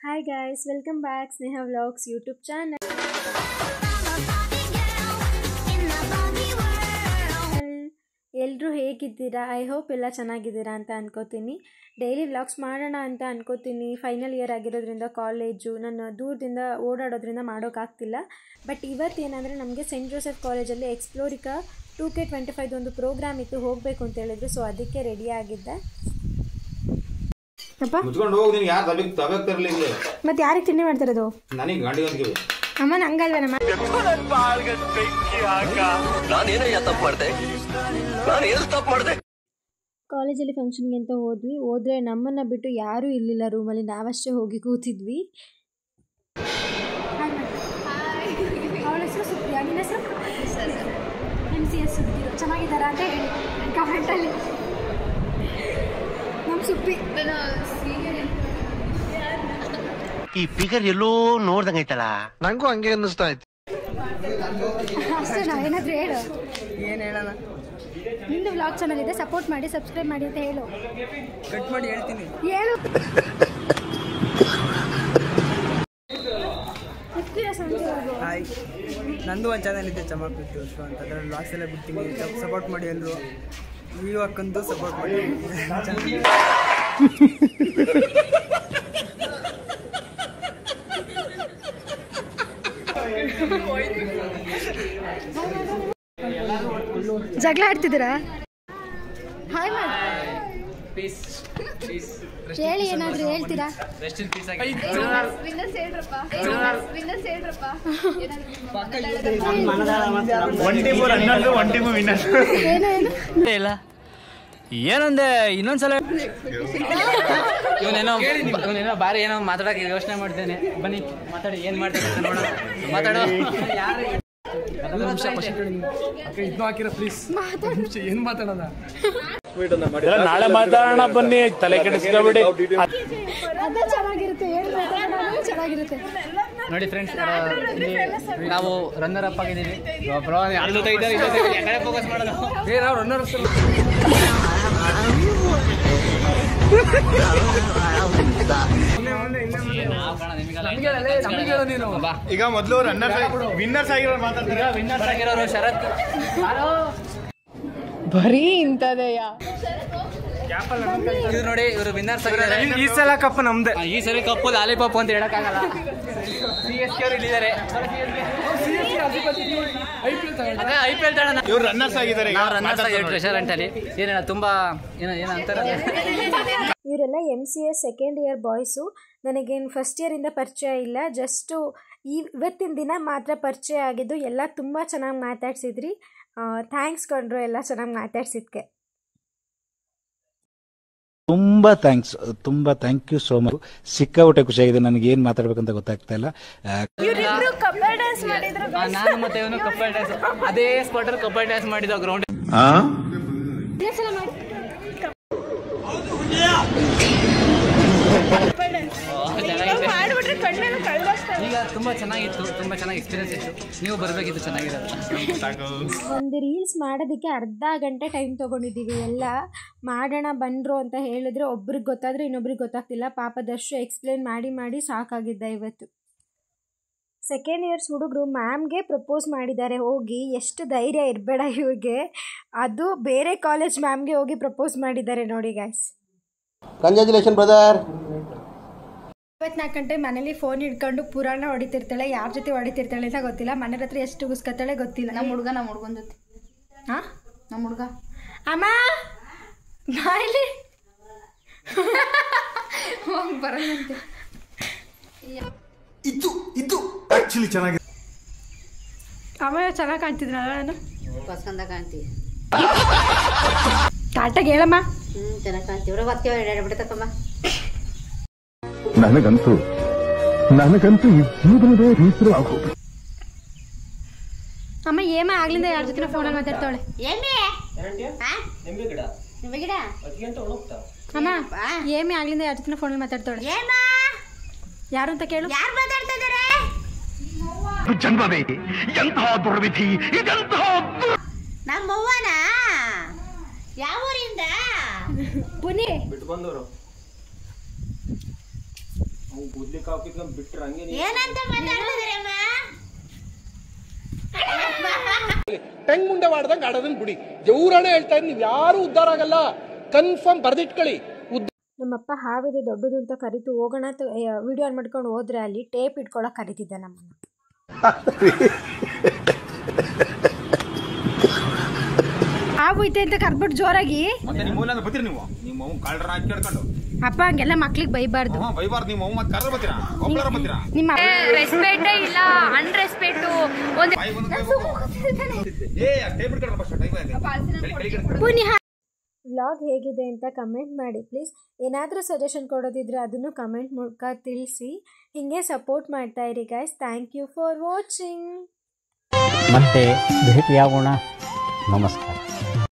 Hi guys, welcome back Sneha Vlogs YouTube channel. ಎಲ್ಲರೂ ಹೇಗಿದ್ದೀರಾ? I hope ಎಲ್ಲ ಚೆನ್ನಾಗಿದ್ದೀರಾ ಅಂತ ಅನ್ಕೋತೀನಿ. ಡೈಲಿ ವ್ಲಾಗ್ಸ್ ಮಾಡೋಣ ಅಂತ ಅನ್ಕೋತೀನಿ. ಫೈನಲ್ ಇಯರ್ ಆಗಿರೋದ್ರಿಂದ ಕಾಲೇಜು ನಾನು ದೂರದಿಂದ ಓಡಾಡೋದ್ರಿಂದ ಮಾಡೋಕ್ಕಾಗ್ತಿಲ್ಲ. ಬಟ್ ಇವತ್ತೇನೆಂದರೆ ನಮಗೆ ಸೆಂಟ್ ಜೋಸೆಫ್ ಕಾಲೇಜಲ್ಲಿ ಎಕ್ಸ್ಪ್ಲೋರಿಕಾ 2K25 ಒಂದು ಪ್ರೋಗ್ರಾಮ್ ಇತ್ತು, ಹೋಗಬೇಕು ಅಂತ ಹೇಳಿದ್ರು. ಸೊ ಅದಕ್ಕೆ ರೆಡಿ ಆಗಿದ್ದೆ. ಮತ್ತೆ ಯಾರಿಗೆ ತಿಂಡಿ ಮಾಡ್ತಿರೋದು? ಅಮ್ಮ ನಂಗಲ್ವೇನಮ್ಮ. ಕಾಲೇಜಲ್ಲಿ ಫಂಕ್ಷನ್ಗೆ ಅಂತ ಹೋದ್ರೆ ನಮ್ಮನ್ನ ಬಿಟ್ಟು ಯಾರೂ ಇರಲಿಲ್ಲ ರೂಮಲ್ಲಿ, ನಾವಷ್ಟೇ ಹೋಗಿ ಕೂತಿದ್ವಿ. ಅವಳ ಹೆಸರು ಸುಪ್ರಿಯಾ, ನಿನ್ನ ಹೆಸರು? MCS ಸುಪ್ರಿಯಾ. ಚೆನ್ನಾಗಿದ್ದಾರಾ ಅಂತ ಹೇಳಿ ಕಮೆಂಟಲ್ಲಿ. ನಮ್ಮ ಸುಪ್ಪಿ ಈ ಫಿಗರ್ ಎಲ್ಲೋ ನೋಡ್ದಂಗೈತಲ್ಲ, ನಂಗೂ ಹಂಗೆ ಅನ್ನಿಸ್ತಾ ಇತ್ತು. ಅಷ್ಟೇನಾ? ಏನಾದರೂ ಹೇಳು. ಏನು ಹೇಳೋಣ? ನಿಂದು ವ್ಲಾಗ್ ಚಾನಲ್ ಇದೆ, ಸಪೋರ್ಟ್ ಮಾಡಿ, ಸಬ್ಸ್ಕ್ರೈಬ್ ಮಾಡಿ ಅಂತ ಹೇಳು. ಕಟ್ ಮಾಡಿ ಹೇಳ್ತೀನಿ. ಹೇಳು. ಹಾಯ್, ನಂದು ಒಂದು ಚಾನಲ್ ಇದೆ ಚಮಕ್ ಬಿಟ್ಟು ಅಂತ, ಅದರಲ್ಲಿ ವ್ಲಾಗ್ಸ್ ಎಲ್ಲ ಬಿಡ್ತೀನಿ. ಸಪೋರ್ಟ್ ಮಾಡಿ ಎಲ್ಲರೂ. ವಿಡಿಯೋ ಹಾಕೊಂಡು ಸಪೋರ್ಟ್ ಮಾಡಿ. ಜಗಳ ಆಡ್ತಿದ್ದೀರಾ? ಹಾಯ್ ಮಾಡಿ ಹೇಳಿ, ಏನಾದರೂ ಹೇಳ್ತೀರಾ? ಏನಂದೆ ಇನ್ನೊಂದ್ಸಲ ಇವನೇನೋ ಬಾರಿ ಏನೋ ಮಾತಾಡಕ್ಕೆ ಯೋಚನೆ ಮಾಡ್ತೇನೆ. ಬನ್ನಿ ಮಾತಾಡಿ, ಏನ್ ಮಾಡ್ತೇನೆ ನೋಡೋಣ. ಮಾತಾಡೋ. ಇದನ್ನು ಹಾಕಿರ ಪ್ಲೀಸ್. ಏನ್ ಮಾತಾಡೋಣ? ನಾಳೆ ಮಾತಾಡೋಣ ಬನ್ನಿ, ತಲೆ ಕೆಡಿಸ್ಕೊಬೇಡಿ. ಚೆನ್ನಾಗಿರುತ್ತೆ ನೋಡಿ ಫ್ರೆಂಡ್ಸ್, ನಾವು ರನ್ನರ್ ಅಪ್ ಆಗಿದ್ದೀವಿ. ಫೋಕಸ್ ಮಾಡೋದು ನಾವು ರನ್ನರ್. ಈಗ ಮೊದಲು ರನ್ನರ್ ವಿನ್ನರ್ಸ್ ಆಗಿರೋರು ಮಾತಾಡ್ತೀರಾ? ವಿನ್ನರ್ಸ್ ಆಗಿರೋರು ಶರತ್. ಬರೀ ಇಂಥದೆಯಾ? ಇದು ನೋಡಿ, ಇವರು ವಿನ್ನರ್ಸ್ ಆಗಿದ್ದಾರೆ. ಈ ಸಲ ಕಪ್ ನಮ್ದೆ. ಈ ಸಲ ಕಪ್ಪು ಲಾಲಿಪಾಪ್ ಅಂತ ಹೇಳಕ್ಕಾಗಲ್ಲ. CSK ಅವರು ಇಲ್ಲಿದ್ದಾರೆ. IPL ತಡ ಇವ್ರು ರನ್ನರ್ಸ್ ಆಗಿದ್ದಾರೆ. ನಾವು ರನ್ನರ್ಸ್ ಆಗಿದ್ದೀವಿ ರೆಸ್ಟೋರೆಂಟ್ ಅಲ್ಲಿ. ಏನೇನ ತುಂಬಾ ಏನ ಅಂತಾರೆ. ಇವರೆಲ್ಲ MCA ಸೆಕೆಂಡ್ ಇಯರ್ ಬಾಯ್ಸು. ನನಗೇನು ಫಸ್ಟ್ ಇಯರಿಂದ ಪರಿಚಯ ಇಲ್ಲ, ಜಸ್ಟು ಇವತ್ತಿನ ದಿನ ಮಾತ್ರ ಪರಿಚಯ ಆಗಿದ್ದು. ಎಲ್ಲ ತುಂಬ ಚೆನ್ನಾಗಿ ಮಾತಾಡ್ಸಿದ್ರಿ. ಥ್ಯಾಂಕ್ಸ್ ಕೊಂಡ್ರು, ಎಲ್ಲ ಚೆನ್ನಾಗಿ ಮಾತಾಡ್ಸಿದ್ಕೆ. ತುಂಬಾ ಥ್ಯಾಂಕ್ಸ್, ತುಂಬಾ ಥ್ಯಾಂಕ್ ಯು ಸೋ ಮಚ್. ಸಿಕ್ಕಾಪಟ್ಟೆ ಖುಷಿಯಾಗಿದೆ. ನನಗೆ ಏನ್ ಮಾತಾಡ್ಬೇಕಂತ ಗೊತ್ತಾಗ್ತಾ ಇಲ್ಲ. ನಾನು ಮತ್ತೆ ಇವನು ಕಪ್ಪಲ್ ಡ್ಯಾನ್ಸ್, ಅದೇ ಸ್ಪಾಟ್ ಅಲ್ಲಿ ಕಪ್ಪಲ್ ಡ್ಯಾನ್ಸ್ ಮಾಡಿದ ಗ್ರೌಂಡ್. ಈಗ ತುಂಬಾ ಚೆನ್ನಾಗಿತ್ತು, ತುಂಬಾ ಚೆನ್ನಾಗಿ ಎಕ್ಸ್ಪೀರಿಯನ್ಸ್ ಇತ್ತು. ನೀವು ಬರಬೇಕಿತ್ತು, ಚೆನ್ನಾಗಿರೋದು. ಒಂದು ರೀಲ್ಸ್ ಮಾಡೋದಕ್ಕೆ ಅರ್ಧ ಗಂಟೆ ಟೈಮ್ ತೊಗೊಂಡಿದ್ದೀವಿ. ಎಲ್ಲ ಮಾಡೋಣ ಬಂದರು ಅಂತ ಹೇಳಿದ್ರೆ ಒಬ್ರಿಗೆ ಗೊತ್ತಾದರೆ ಇನ್ನೊಬ್ರಿಗೆ ಗೊತ್ತಾಗ್ತಿಲ್ಲ. ಪಾಪ ದರ್ಶು ಎಕ್ಸ್ಪ್ಲೇನ್ ಮಾಡಿ ಮಾಡಿ ಸಾಕಾಗಿದ್ದ ಇವತ್ತು. ಸೆಕೆಂಡ್ ಇಯರ್ಸ್ ಹುಡುಗರು ಮ್ಯಾಮ್ಗೆ ಪ್ರಪೋಸ್ ಮಾಡಿದ್ದಾರೆ ಹೋಗಿ. ಎಷ್ಟು ಧೈರ್ಯ ಇರಬೇಡ ಇವ್ರಿಗೆ. ಅದು ಬೇರೆ ಕಾಲೇಜ್ ಮ್ಯಾಮ್ಗೆ ಹೋಗಿ ಪ್ರಪೋಸ್ ಮಾಡಿದ್ದಾರೆ ನೋಡಿ ಗೈಸ್. Congratulation brother. 24 ಗಂಟೆ ಮನೇಲಿ ಫೋನ್ ಹಿಡ್ಕೊಂಡು ಪುರಾಣ ಹೊಡಿತಿರ್ತಾಳೆ. ಯಾರ ಜೊತೆ ಹೊಡಿತಿರ್ತಾಳೆ ಅಂತ ಗೊತ್ತಿಲ್ಲ. ಮನೆ ಹತ್ರ ಎಷ್ಟು ಉಸ್ಕತ್ತಾಳೆ ಗೊತ್ತಿಲ್ಲ. ನಮ್ಮ ಹುಡುಗನ ಜೊತೆ. ಹಾಂ, ನಮ್ಮ ಹುಡುಗ. ಅಮ್ಮ ಬಾಯ್ಲಿ ಹೋಗಿ ಬರೋದಂತೆ. ಇದು ಆಕ್ಚುಲಿ ಚೆನ್ನಾಗಿದೆ. ಅಮ್ಮ ಚೆನ್ನಾಗಿ ಕಾಣ್ತಿದ್ನಲ್ಲ ನಾನು. ಬಸ್ಕಂದ ಕಾಣ್ತೀವಿ. ಟಾಟಾಗ ಹೇಳಮ್ಮ. ಚೆನ್ನಾಗಿ ಕಾಣ್ತೀವಿ. ಬಿಡ್ತಕ್ಕಮ್ಮ. ನನಗಂತೂ ಈ ಜೀವನವೇ ಹೆಸರು ಆಗೋದು. ಅಮ್ಮ ಏಮ ಆಗ್ಲಿಂದ ಯಾರ ಜೊತೆ ಫೋನಲ್ಲಿ ಮಾತಾಡ್ತಾವಳೆ. ಅಮ್ಮ ಏಮೆ ಆಗ್ಲಿಂದ ಯಾರ ಜೊತೆ ಫೋನಲ್ಲಿ ಮಾತಾಡ್ತಾವಳೆ. ಯಾರು ಅಂತ ಕೇಳು. ಜನ್ಮವೇ ಎಂತಹ ದುರ್ವಿಧಿ ಇದೆಂತಹ. ನಮ್ಮವ್ವನ ಯಾವ ಊರಿಂದ? ಪುನಿ ಬಿಟ್ಟು ಬಂದವರು. ಏನಂತ ಮಾತಾಡ್ತಿದ್ದೀರಮ್ಮ? ಟೆಂಗ್ ಮುಂಡೆ ಮಾಡ್ದಂಗೆ ಆಡೋದನ್ನ ಬಿಡಿ. ದೇವ್ರಾಣೆ ಹೇಳ್ತಾ ಇದ್ದೀನಿ, ನೀವು ಯಾರು ಉದ್ಧಾರ ಆಗಲ್ಲ, ಕನ್ಫರ್ಮ್ ಬರ್ದಿಟ್ಕೊಳ್ಳಿ. ನಮ್ಮಪ್ಪ ಹಾವಿದೆ ದೊಡ್ಡದು ಅಂತ ಕರಿತು ಹೋಗೋಣ ವಿಡಿಯೋ ಆನ್ ಮಾಡ್ಕೊಂಡು ಹೋದ್ರೆ ಅಲ್ಲಿ ಟೇಪ್ ಇಟ್ಕೊಳಕ್ಕೆ ಕರಿತಿದ್ದೆ ನಮ್ಮನ್ನು. ಹಾವು ಐತೆ ಅಂತ ಕರ್ಬಿಟ್ಟು ಜೋರಾಗಿ ಅಪ್ಪ ಹಂಗೆಲ್ಲ ಮಕ್ಳಿಗೆ ಬೈಬಾರ್ದು. ನಿಮ್ಮ ರೆಸ್ಪೆಕ್ಟೇ ಇಲ್ಲ, ಅನ್ರೆಸ್ಪೆಕ್ಟು. ವ್ಲಾಗ್ ಹೇಗಿದೆ ಅಂತ ಕಮೆಂಟ್ ಮಾಡಿ ಪ್ಲೀಸ್. ಏನಾದರೂ ಸಜೆಷನ್ ಕೊಡೋದಿದ್ರೆ ಅದನ್ನು ಕಮೆಂಟ್ ಮೂಲಕ ತಿಳಿಸಿ. ಹೀಗೆ ಸಪೋರ್ಟ್ ಮಾಡ್ತಾ ಇರಿ guys. Thank you for watching. ಮತ್ತೆ ಭೇಟಿಯಾಗೋಣ. ನಮಸ್ಕಾರ.